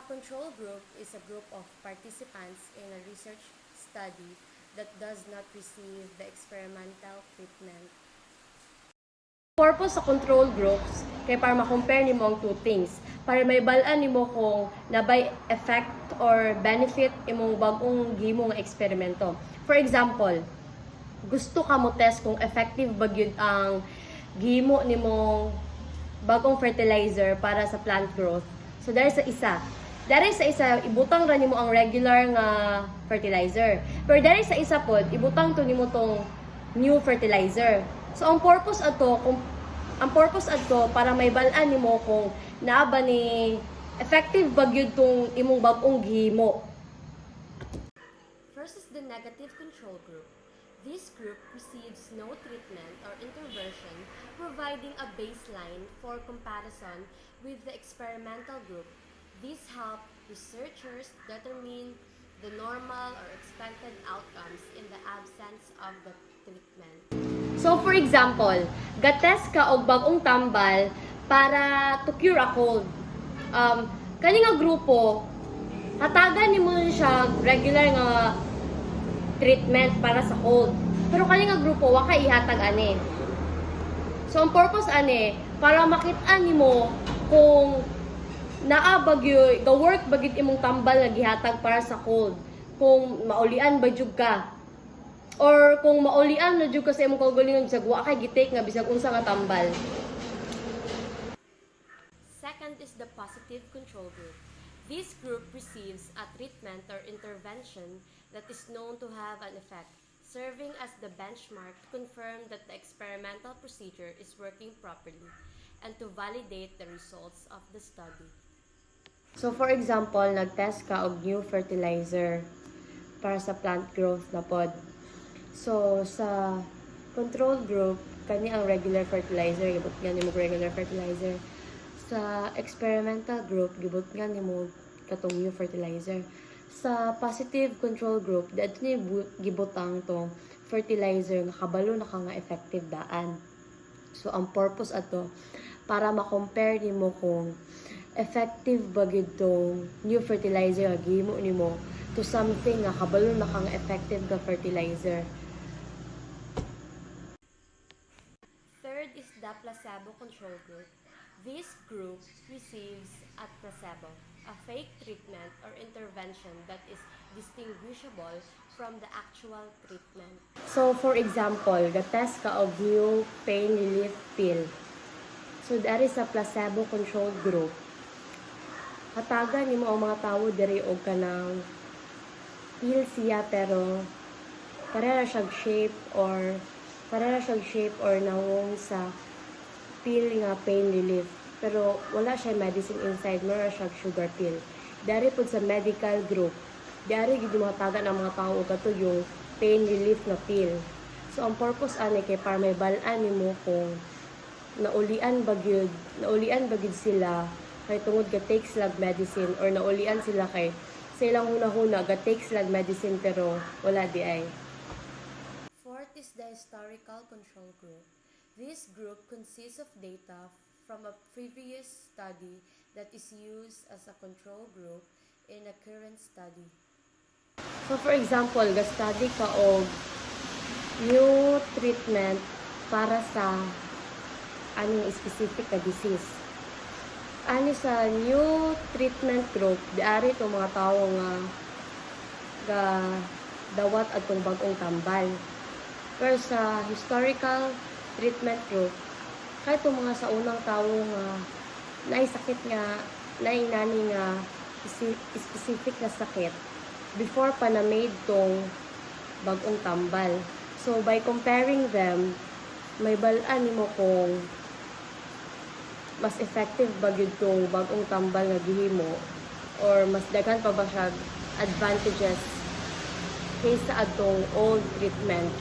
control group is a group of participants in a research study that does not receive the experimental treatment. Purpose sa control groups kay para ma-compare nimo ang two things, para may balaan nimo kung nabay effect or benefit imong bag-ong gihimo nga eksperimento. For example, gusto ka mo test kung effective ba gyud ang gihimo nimong bagong fertilizer para sa plant growth. So dahil sa isa ibutang ra nimo ang regular nga fertilizer. Pero dahil sa isa pod ibutang to nimo tong new fertilizer. So ang purpose adto para may balaan nimo kung naa ba ni effective ba gyud tong imong bag-ong gihimo. First is the negative control group. This group receives no treatment or intervention, providing a baseline for comparison with the experimental group. This helps researchers determine the normal or expected outcomes in the absence of the treatment. So for example, gatest ka og bag-ong tambal para to cure a cold. Kani nga grupo, hatagan nimo siya regular nga treatment para sa cold. Pero kani nga grupo wa kay ihatag ani. So ang purpose ani para makit-an nimo kung naa bagyo ga-work bagid imong tambal nga gihatag para sa cold. Kung maulian ba jud ka or kung maulian na jud ka sa imong kaugalingon bisag wa kay gitake nga bisag unsa nga tambal. Second is the positive control group. This group receives a treatment or intervention that is known to have an effect, serving as the benchmark to confirm that the experimental procedure is working properly and to validate the results of the study. So for example, nag-test ka og new fertilizer para sa plant growth na pod. So sa control group, kani ang regular fertilizer, gibot nga nimo regular fertilizer. Sa experimental group, gibot nga nimo katong new fertilizer. Sa positive control group, dato ni gibotang tong fertilizer nga kabalo na ka nga effective daan. So ang purpose ato para ma-compare nimo kung effective ba gid tong new fertilizer nga gihimo nimo to something nga kabalo na ka nga effective nga fertilizer. Third is the placebo control group. This group receives a placebo, a fake treatment or intervention that is distinguishable from the actual treatment. So for example, gatest ka og new pain relief pill. So that is a placebo controlled group. Hatagan nimo ang mga tawo diri og kanang pill siya pero pareha siyang shape or nawong sa pill nga pain relief. Pero wala siya medicine inside, mura siya sugar pill. Dari po sa medical group, dari gid matagan ang mga tao og kato yung pain relief na pill. So ang purpose ani kay para may balaan nimo kung naulian ba gyud sila kay tungod ga take slag medicine or naulian sila kay sa ilang hunahuna ga take slag medicine pero wala di ay. Fourth is the historical control group. This group consists of data from a previous study that is used as a control group in a current study. So for example, ga-study ka og new treatment para sa aning specific na disease. Ani sa new treatment group, diari itong mga tao nga dawat atong bag-ong tambal. Pero sa historical treatment group, kahit itong mga sa unang tao nga naisakit nga, nainani nga specific na sakit before pa na-made tong bag-ong tambal. So by comparing them, may balaan nimo kung mas effective ba gyud tong bag-ong tambal nga gihimo or mas daghan pa ba siya advantages kaysa atong old treatment.